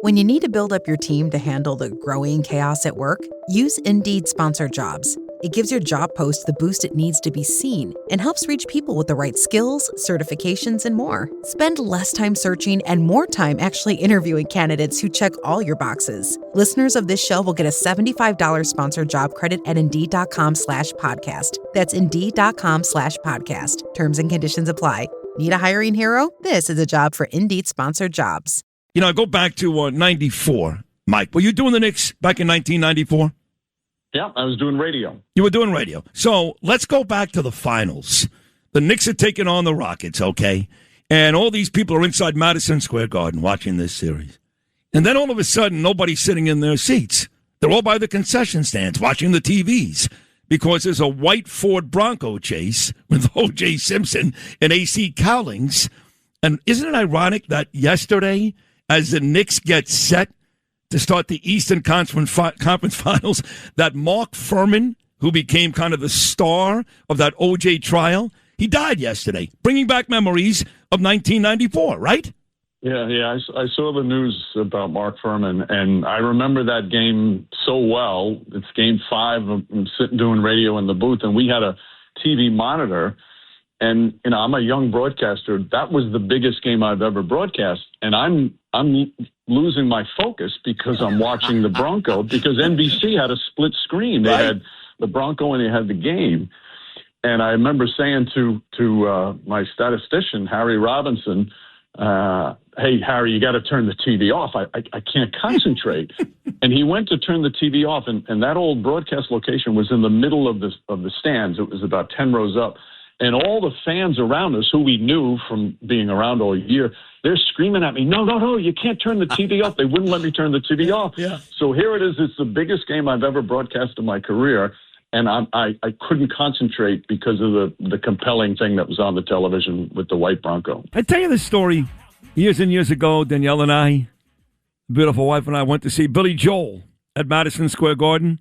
When you need to build up your team to handle the growing chaos at work, use Indeed Sponsored Jobs. It gives your job post the boost it needs to be seen and helps reach people with the right skills, certifications, and more. Spend less time searching and more time actually interviewing candidates who check all your boxes. Listeners of this show will get a $75 sponsored job credit at Indeed.com/podcast. That's Indeed.com/podcast. Terms and conditions apply. Need a hiring hero? This is a job for Indeed Sponsored Jobs. You know, I go back to 94. Mike, were you doing the Knicks back in 1994? Yeah, I was doing radio. You were doing radio. So let's go back to the finals. The Knicks are taking on the Rockets, okay? And all these people are inside Madison Square Garden watching this series. And then all of a sudden, nobody's sitting in their seats. They're all by the concession stands watching the TVs because there's a white Ford Bronco chase with O.J. Simpson and A.C. Cowlings. And isn't it ironic that yesterday, as the Knicks get set to start the Eastern Conference Finals, that Mark Furman, who became kind of the star of that O.J. trial, he died yesterday, bringing back memories of 1994, right? Yeah, I saw the news about Mark Furman, and I remember that game so well. It's Game 5. I'm sitting doing radio in the booth, and we had a TV monitor. And, you know, I'm a young broadcaster. That was the biggest game I've ever broadcast. And I'm losing my focus because I'm watching the Bronco because NBC had a split screen. They had the Bronco and they had the game. And I remember saying to my statistician, Harry Robinson, hey, Harry, you got to turn the TV off. I can't concentrate. And he went to turn the TV off. And that old broadcast location was in the middle of the stands. It was about 10 rows up. And all the fans around us, who we knew from being around all year, they're screaming at me, no, you can't turn the TV off. They wouldn't let me turn the TV off. Yeah. So here it is. It's the biggest game I've ever broadcast in my career. And I couldn't concentrate because of the compelling thing that was on the television with the white Bronco. I tell you this story. Years and years ago, Danielle and I, beautiful wife and I, went to see Billy Joel at Madison Square Garden.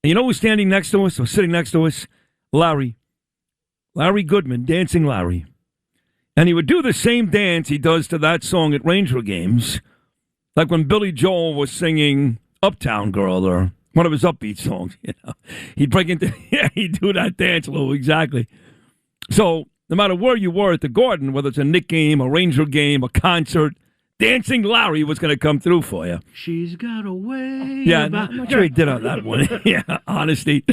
And you know who's standing next to us or sitting next to us? Larry Goodman, Dancing Larry. And he would do the same dance he does to that song at Ranger games, like when Billy Joel was singing Uptown Girl or one of his upbeat songs. You know, he'd break into, he'd do that dance, Lou, exactly. So no matter where you were at the Garden, whether it's a Knick game, a Ranger game, a concert, Dancing Larry was going to come through for you. She's got a way. Yeah, I'm not sure he did on that one. Yeah, honesty.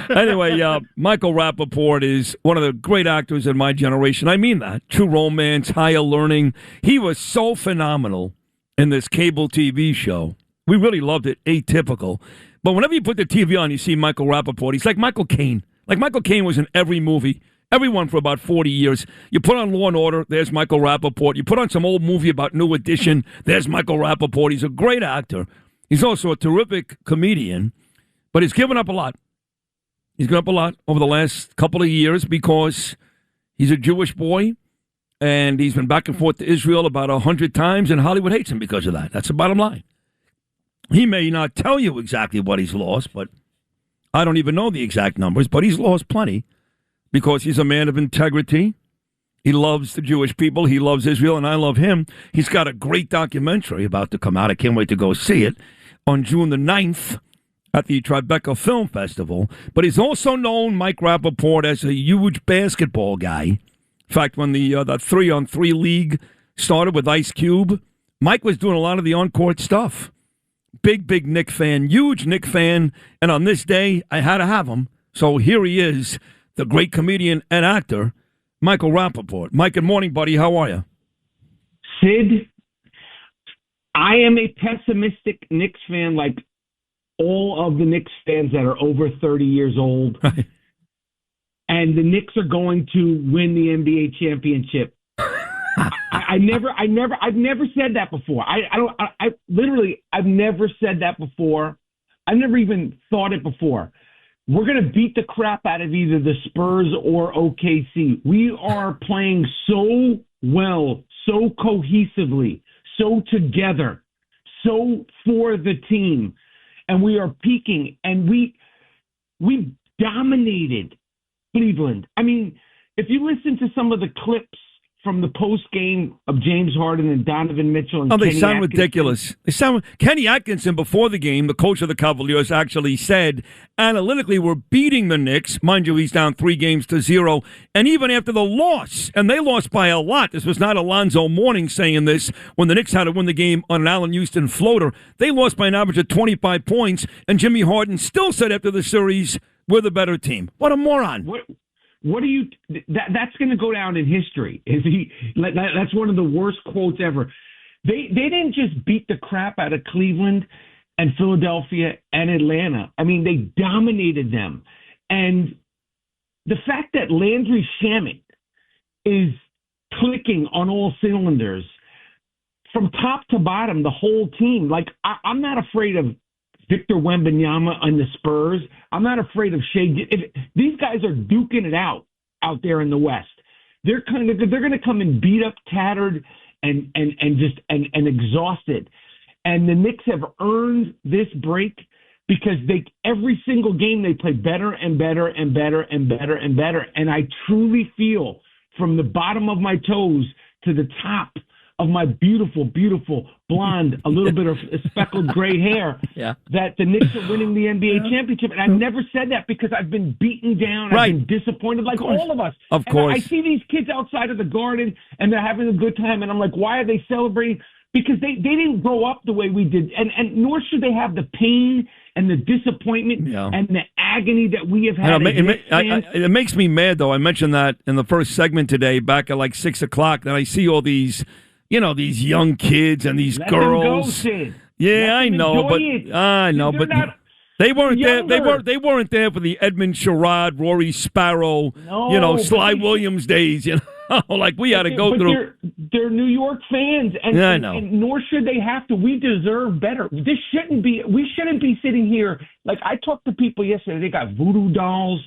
Anyway, Michael Rapaport is one of the great actors in my generation. I mean that. True Romance, Higher Learning. He was so phenomenal in this cable TV show. We really loved it. Atypical. But whenever you put the TV on, you see Michael Rapaport. He's like Michael Caine. Like Michael Caine was in every movie. Everyone for about 40 years. You put on Law & Order, there's Michael Rapaport. You put on some old movie about New Edition, there's Michael Rapaport. He's a great actor. He's also a terrific comedian, but he's given up a lot. He's given up a lot over the last couple of years because he's a Jewish boy, and he's been back and forth to Israel about 100 times, and Hollywood hates him because of that. That's the bottom line. He may not tell you exactly what he's lost, but I don't even know the exact numbers, but he's lost plenty. Because he's a man of integrity. He loves the Jewish people. He loves Israel, and I love him. He's got a great documentary about to come out. I can't wait to go see it on June the 9th at the Tribeca Film Festival. But he's also known, Mike Rapaport, as a huge basketball guy. In fact, when the 3-on-3 league started with Ice Cube, Mike was doing a lot of the on-court stuff. Big Knick fan, huge Knick fan. And on this day, I had to have him. So here he is. The great comedian and actor, Michael Rapaport. Mike, good morning, buddy. How are you? Sid, I am a pessimistic Knicks fan like all of the Knicks fans that are over 30 years old. Right. And the Knicks are going to win the NBA championship. I've never said that before. I've never said that before. I've never even thought it before. We're going to beat the crap out of either the Spurs or OKC. We are playing so well, so cohesively, so together, so for the team. And we are peaking. And we dominated Cleveland. I mean, if you listen to some of the clips from the post game of James Harden and Donovan Mitchell and they Kenny sound Atkinson. ridiculous. Kenny Atkinson before the game, the coach of the Cavaliers, actually said analytically we're beating the Knicks. Mind you, he's down 3-0, and even after the loss, and they lost by a lot. This was not Alonzo Mourning saying this when the Knicks had to win the game on an Allen Houston floater. They lost by an average of 25 points, and Jimmy Harden still said after the series, we're the better team. What a moron. What do you? That's going to go down in history. That's one of the worst quotes ever. They didn't just beat the crap out of Cleveland and Philadelphia and Atlanta. I mean, they dominated them. And the fact that Landry Shamet is clicking on all cylinders from top to bottom, the whole team. Like I'm not afraid of Victor Wembanyama on the Spurs. I'm not afraid of Shea. These guys are duking it out there in the West. They're going to come and beat up, tattered, and exhausted. And the Knicks have earned this break because every single game they play better and better and better and better and better. And I truly feel from the bottom of my toes to the top of my beautiful, beautiful blonde, a little bit of speckled gray hair, that the Knicks are winning the NBA championship. And I've never said that because I've been beaten down. Right. I've been disappointed like all of us. Of course. I see these kids outside of the Garden and they're having a good time. And I'm like, why are they celebrating? Because they didn't grow up the way we did. And nor should they have the pain and the disappointment and the agony that we have had. It makes me mad, though. I mentioned that in the first segment today, back at like 6 o'clock, that I see all these these young kids and these girls. Them go, Sid. Yeah, I know, but they weren't younger. there. They weren't there for the Edmund Sherrod, Rory Sparrow, Sly Williams days. Like we had to go through. They're New York fans, and, I know. And nor should they have to. We deserve better. We shouldn't be sitting here. Like I talked to people yesterday. They got voodoo dolls.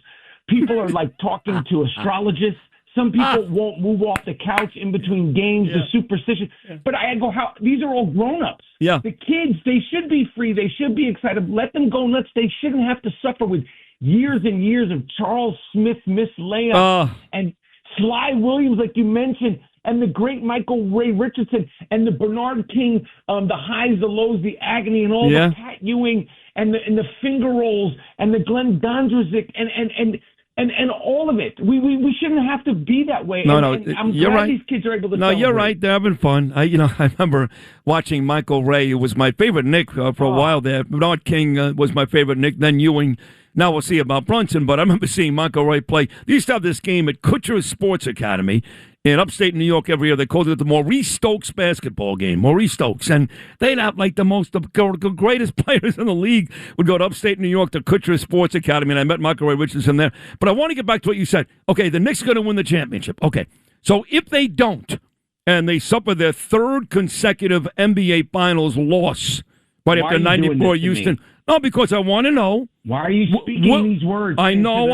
People are like talking to astrologists. Some people won't move off the couch in between games, the superstition. But I go, these are all grown-ups. Yeah. The kids, they should be free. They should be excited. Let them go nuts. They shouldn't have to suffer with years and years of Charles Smith missed layups and Sly Williams, like you mentioned, and the great Michael Ray Richardson and the Bernard King, the highs, the lows, the agony, and all the Pat Ewing and the finger rolls and the Glenn Gondrezick and all of it. We shouldn't have to be that way. No, I'm you're glad right. These kids are able to. No, celebrate. you're right. They're having fun. I remember watching Michael Ray, who was my favorite Knick for a while there. Bernard King was my favorite Knick. Then Ewing. Now we'll see about Brunson, but I remember seeing Michael Ray play. They used to have this game at Kucher's Sports Academy in upstate New York every year. They called it the Maurice Stokes basketball game, Maurice Stokes. And they'd have like the greatest players in the league would go to upstate New York to Kucher's Sports Academy, and I met Michael Ray Richardson there. But I want to get back to what you said. Okay, the Knicks are going to win the championship. Okay, so if they don't, and they suffer their third consecutive NBA Finals loss right after 94 Houston. No, because I want to know. Why are you speaking these words? I know,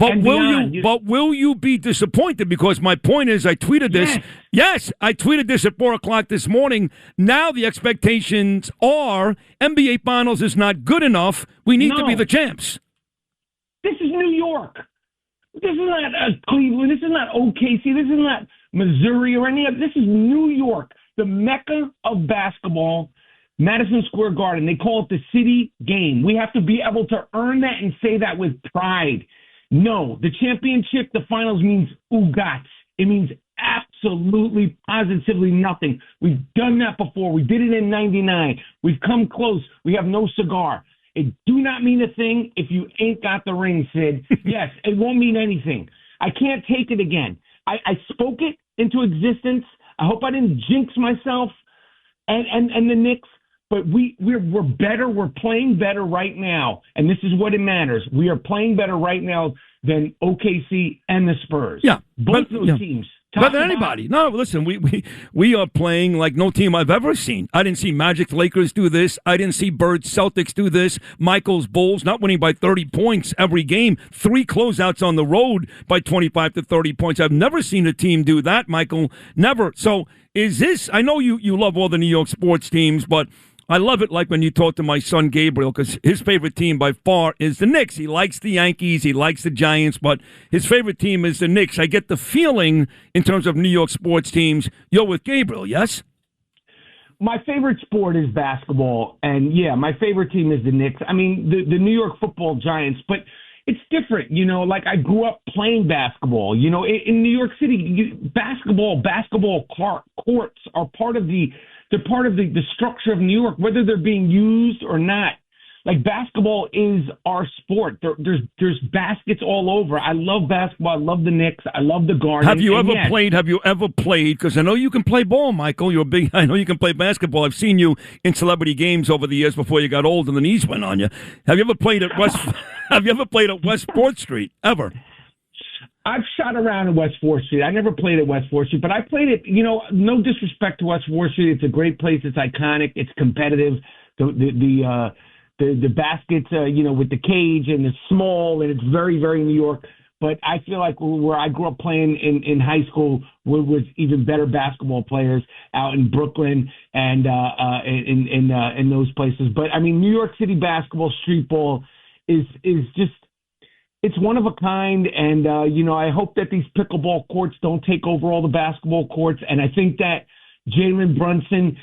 but will you be disappointed? Because my point is, I tweeted this. Yes, I tweeted this at 4 o'clock this morning. Now the expectations are NBA Finals is not good enough. We need to be the champs. This is New York. This is not Cleveland. This is not OKC. This is not Missouri or any other. This is New York, the mecca of basketball. Madison Square Garden. They call it the city game. We have to be able to earn that and say that with pride. No, the championship, the finals means ugats. It means absolutely, positively nothing. We've done that before. We did it in 99. We've come close. We have no cigar. It do not mean a thing if you ain't got the ring, Sid. Yes, it won't mean anything. I can't take it again. I spoke it into existence. I hope I didn't jinx myself and the Knicks. But we're better. We're playing better right now, and this is what it matters. We are playing better right now than OKC and the Spurs. Yeah, both those teams. Better than anybody. No, listen, we are playing like no team I've ever seen. I didn't see Magic Lakers do this. I didn't see Birds Celtics do this. Michael's Bulls not winning by 30 points every game. 3 closeouts on the road by 25 to 30 points. I've never seen a team do that, Michael. Never. So is this? I know you love all the New York sports teams, but I love it like when you talk to my son Gabriel, because his favorite team by far is the Knicks. He likes the Yankees, he likes the Giants, but his favorite team is the Knicks. I get the feeling in terms of New York sports teams, you're with Gabriel, yes? My favorite sport is basketball, and yeah, my favorite team is the Knicks. I mean, the New York Football Giants, but it's different, like I grew up playing basketball. In New York City, basketball courts are part of the structure of New York, whether they're being used or not. Like basketball is our sport. There's baskets all over. I love basketball. I love the Knicks. I love the Garden. Have you ever played? Because I know you can play ball, Michael. I know you can play basketball. I've seen you in celebrity games over the years before you got old and the knees went on you. Have you ever played at West? Have you ever played at West 4th Street ever? I've shot around at West 4th Street. I never played at West 4th Street, but I played it. No disrespect to West 4th Street. It's a great place. It's iconic. It's competitive. The baskets, with the cage, and it's small, and it's very, very New York. But I feel like where I grew up playing in high school was even better basketball players out in Brooklyn and in those places. But I mean, New York City basketball, street ball is just, it's one of a kind. And I hope that these pickleball courts don't take over all the basketball courts. And I think that Jalen Brunson,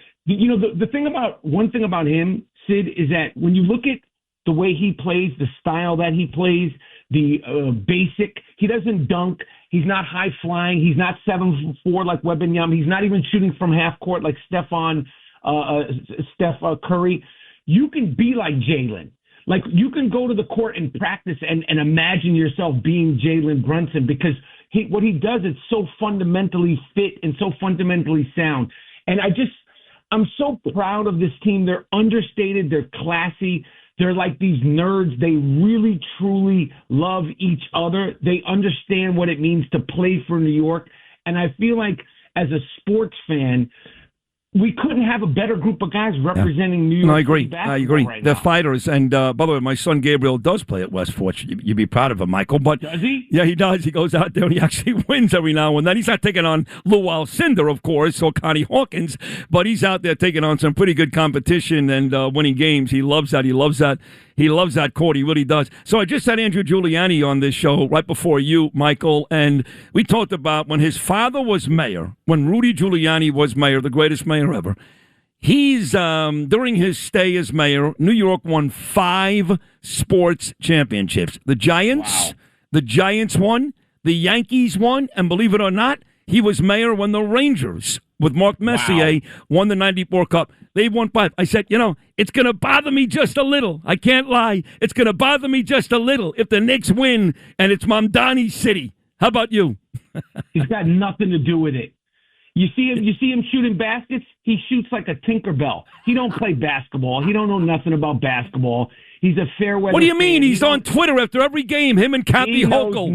one thing about him, Sid, is that when you look at the way he plays, the style that he plays, the basic, he doesn't dunk. He's not high flying. He's not 7'4" like Wembanyama. He's not even shooting from half court like Steph Curry. You can be like Jalen. Like you can go to the court and practice and imagine yourself being Jalen Brunson, because what he does is so fundamentally fit and so fundamentally sound. And I'm so proud of this team. They're understated. They're classy. They're like these nerds. They really, truly love each other. They understand what it means to play for New York. And I feel like as a sports fan, we couldn't have a better group of guys representing New York. No, I agree. Basketball I agree. right They're now. fighters. And by the way, my son Gabriel does play at West Fortune. You'd be proud of him, Michael. But does he? Yeah, he does. He goes out there and he actually wins every now and then. He's not taking on Lou Alcindor, of course, or Connie Hawkins, but he's out there taking on some pretty good competition and winning games. He loves that. He loves that. He loves that court. He really does. So I just had Andrew Giuliani on this show right before you, Michael, and we talked about when his father was mayor, when Rudy Giuliani was mayor, the greatest mayor ever. He's, during his stay as mayor, New York won 5 sports championships. The Giants won, the Yankees won, and believe it or not, he was mayor when the Rangers, with Mark Messier, won the 94 Cup. They won 5. I said, it's going to bother me just a little. I can't lie. It's going to bother me just a little if the Knicks win and it's Mamdani City. How about you? He's got nothing to do with it. You see him shooting baskets? He shoots like a Tinkerbell. He don't play basketball. He don't know nothing about basketball. He's a fair weather. What do you mean? fan. He's on Twitter after every game, him and Kathy Hochul.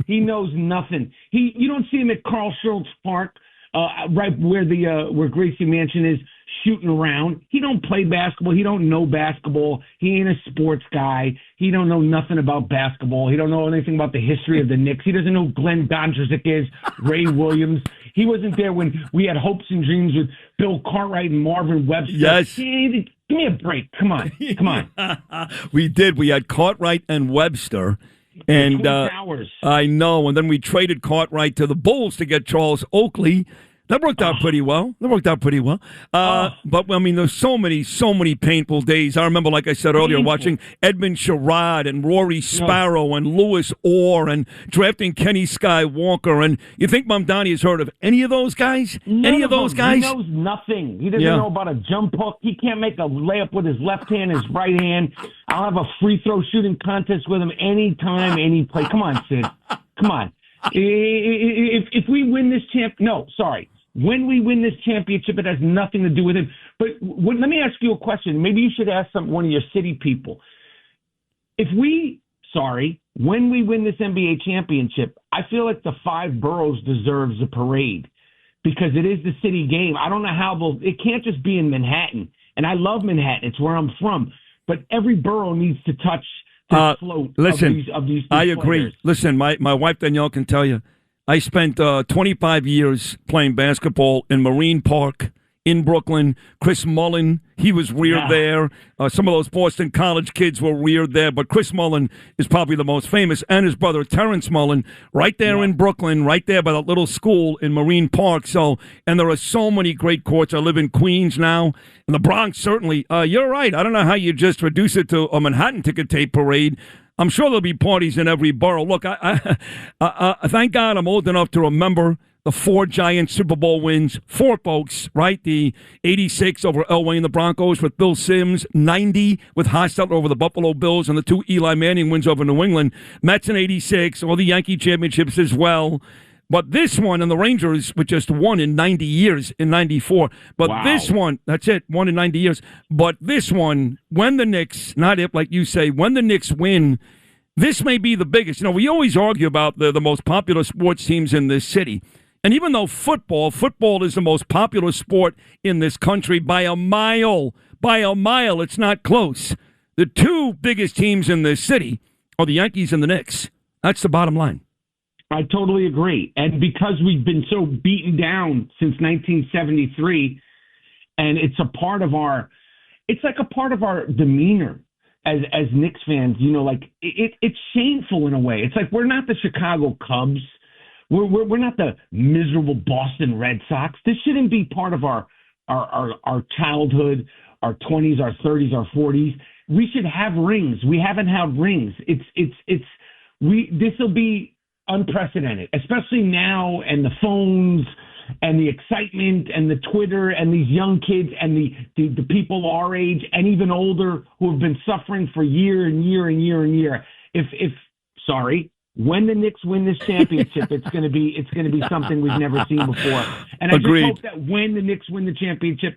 He knows nothing. You don't see him at Carl Schurz Park, right where Gracie Mansion is, shooting around. He don't play basketball. He don't know basketball. He ain't a sports guy. He don't know nothing about basketball. He don't know anything about the history of the Knicks. He doesn't know who Glenn Gondrezick is, Ray Williams. He wasn't there when we had hopes and dreams with Bill Cartwright and Marvin Webster. Yes. Give me a break. Come on. We did. We had Cartwright and Webster. And I know. And then we traded Cartwright to the Bulls to get Charles Oakley. That worked out pretty well. But, I mean, there's so many painful days. I remember, like I said earlier, watching Edmund Sherrod and Rory Sparrow and Louis Orr and drafting Kenny Skywalker. And you think Mamdani has heard of any of those guys? Any of those guys? He knows nothing. He doesn't know about a jump hook. He can't make a layup with his left hand, his right hand. I'll have a free throw shooting contest with him anytime, any play. Come on, Sid. Come on. If we win this when we win this championship, it has nothing to do with him. But let me ask you a question. Maybe you should ask one of your city people. When we win this NBA championship, I feel like the 5 boroughs deserves a parade because it is the city game. I don't know how it can't just be in Manhattan. And I love Manhattan. It's where I'm from. But every borough needs to touch the float of these I agree. players. Listen, my wife Danielle can tell you, I spent 25 years playing basketball in Marine Park, in Brooklyn. Chris Mullin, he was reared there. Some of those Boston College kids were reared there, but Chris Mullin is probably the most famous, and his brother Terrence Mullin, right there in Brooklyn, right there by that little school in Marine Park. So, and there are so many great courts. I live in Queens now, and the Bronx certainly. You're right. I don't know how you just reduce it to a Manhattan ticker tape parade. I'm sure there'll be parties in every borough. Look, I thank God I'm old enough to remember the 4 giant Super Bowl wins. 4 folks, right? The 86 over Elway and the Broncos with Bill Sims, 90 with Hostetler over the Buffalo Bills, and the 2 Eli Manning wins over New England. Mets in 86, all the Yankee championships as well. But this one, and the Rangers with just 1 in 90 years in 94. But this one, that's it, 1 in 90 years. But this one, when the Knicks, not if, like you say, when the Knicks win, this may be the biggest. You know, we always argue about the most popular sports teams in this city. And even though football is the most popular sport in this country by a mile, it's not close. The 2 biggest teams in this city are the Yankees and the Knicks. That's the bottom line. I totally agree. And because we've been so beaten down since 1973, and it's like a part of our demeanor as Knicks fans, you know, like it's shameful in a way. It's like we're not the Chicago Cubs. We're not the miserable Boston Red Sox. This shouldn't be part of our childhood, our 20s, our 30s, our 40s. We should have rings. We haven't had rings. This will be unprecedented, especially now, and the phones and the excitement and the Twitter and these young kids and the people our age and even older who have been suffering for year and year and year and year. When the Knicks win this championship, it's going to be something we've never seen before. And I just hope that when the Knicks win the championship,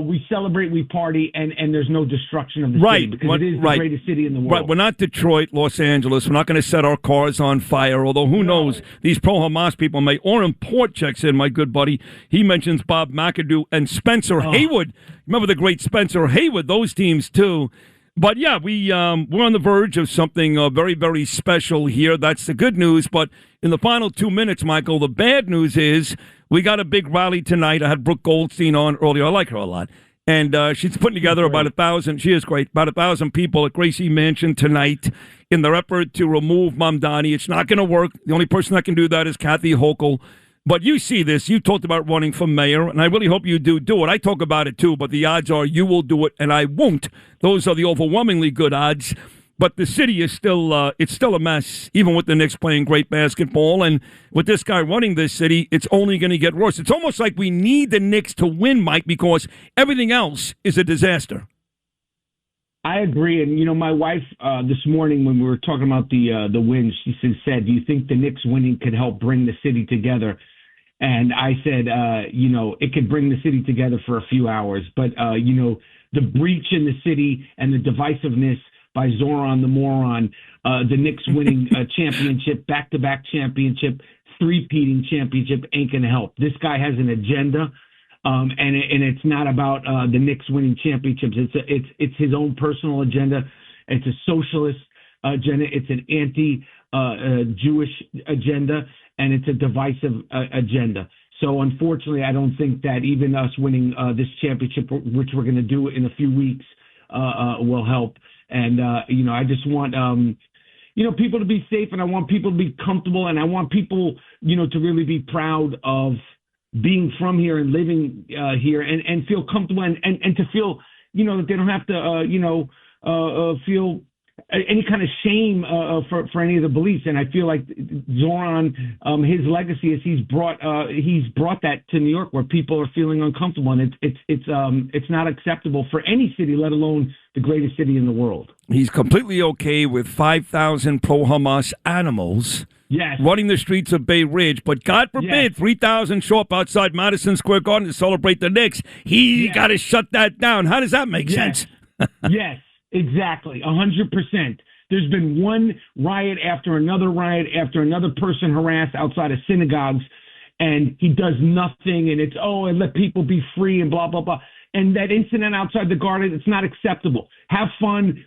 we celebrate, we party, and there's no destruction of the city, because it is the greatest city in the world. Right, we're not Detroit, Los Angeles. We're not going to set our cars on fire, although who knows, these pro-Hamas people may. Orrin Port checks in, my good buddy. He mentions Bob McAdoo and Spencer Haywood. Remember the great Spencer Haywood, those teams too. But yeah, we're on the verge of something very, very special here. That's the good news. But in the final 2 minutes, Michael, the bad news is we got a big rally tonight. I had Brooke Goldstein on earlier. I like her a lot. And she's putting together about 1,000. She is great. About 1,000 people at Gracie Mansion tonight in their effort to remove Mamdani. It's not going to work. The only person that can do that is Kathy Hochul. But you see this. You talked about running for mayor, and I really hope you do it. I talk about it, too, but the odds are you will do it, and I won't. Those are the overwhelmingly good odds. But the city is still it's still a mess, even with the Knicks playing great basketball. And with this guy running this city, it's only going to get worse. It's almost like we need the Knicks to win, Mike, because everything else is a disaster. I agree. And, you know, my wife this morning when we were talking about the wins, she said, do you think the Knicks winning could help bring the city together? And I said, it could bring the city together for a few hours. But, the breach in the city and the divisiveness by Zoran the moron, the Knicks winning a championship, back-to-back championship, three-peating championship ain't going to help. This guy has an agenda, and it's not about the Knicks winning championships. It's his own personal agenda. It's a socialist agenda. It's an anti-Jewish agenda. And it's a divisive agenda. So, unfortunately, I don't think that even us winning this championship, which we're going to do in a few weeks, will help. And, I just want, people to be safe, and I want people to be comfortable, and I want people, to really be proud of being from here and living here and feel comfortable and to feel, that they don't have to, feel any kind of shame for any of the beliefs. And I feel like Zoran, his legacy is he's brought that to New York, where people are feeling uncomfortable, and it's not acceptable for any city, let alone the greatest city in the world. He's completely okay with 5,000 pro-Hamas animals running the streets of Bay Ridge, but God forbid 3,000 show up outside Madison Square Garden to celebrate the Knicks. He got to shut that down. How does that make sense? Yes. Exactly, 100%. There's been one riot after another person harassed outside of synagogues, and he does nothing, and it's, and let people be free and blah, blah, blah. And that incident outside the garden, it's not acceptable. Have fun,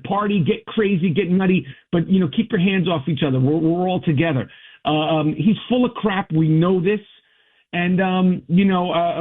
party, get crazy, get nutty, but, keep your hands off each other. We're all together. He's full of crap. We know this. And,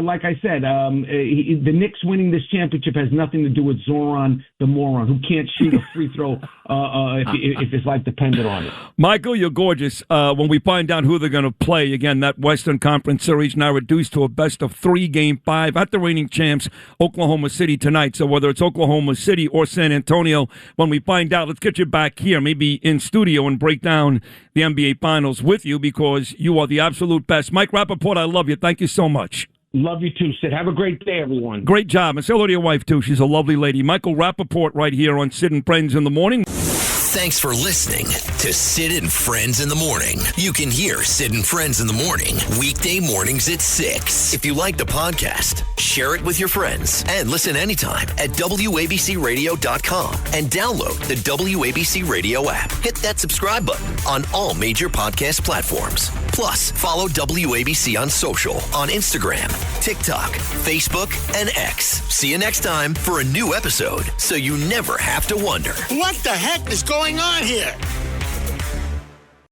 like I said, the Knicks winning this championship has nothing to do with Zoran the moron who can't shoot a free throw if his life depended on it. Michael, you're gorgeous. When we find out who they're going to play, again, that Western Conference Series now reduced to a best-of-3 Game 5 at the reigning champs, Oklahoma City, tonight. So whether it's Oklahoma City or San Antonio, when we find out, let's get you back here, maybe in studio, and break down the NBA Finals with you because you are the absolute best. Mike Rapaport, I love you. Thank you so much. Love you too, Sid. Have a great day, everyone. Great job. And say hello to your wife, too. She's a lovely lady. Michael Rapaport right here on Sid and Friends in the Morning. Thanks for listening to Sid and Friends in the Morning. You can hear Sid and Friends in the Morning weekday mornings at 6. If you like the podcast, share it with your friends and listen anytime at WABCRadio.com and download the WABC Radio app. Hit that subscribe button on all major podcast platforms. Plus, follow WABC on social on Instagram, TikTok, Facebook, and X. See you next time for a new episode so you never have to wonder. What the heck is going on here?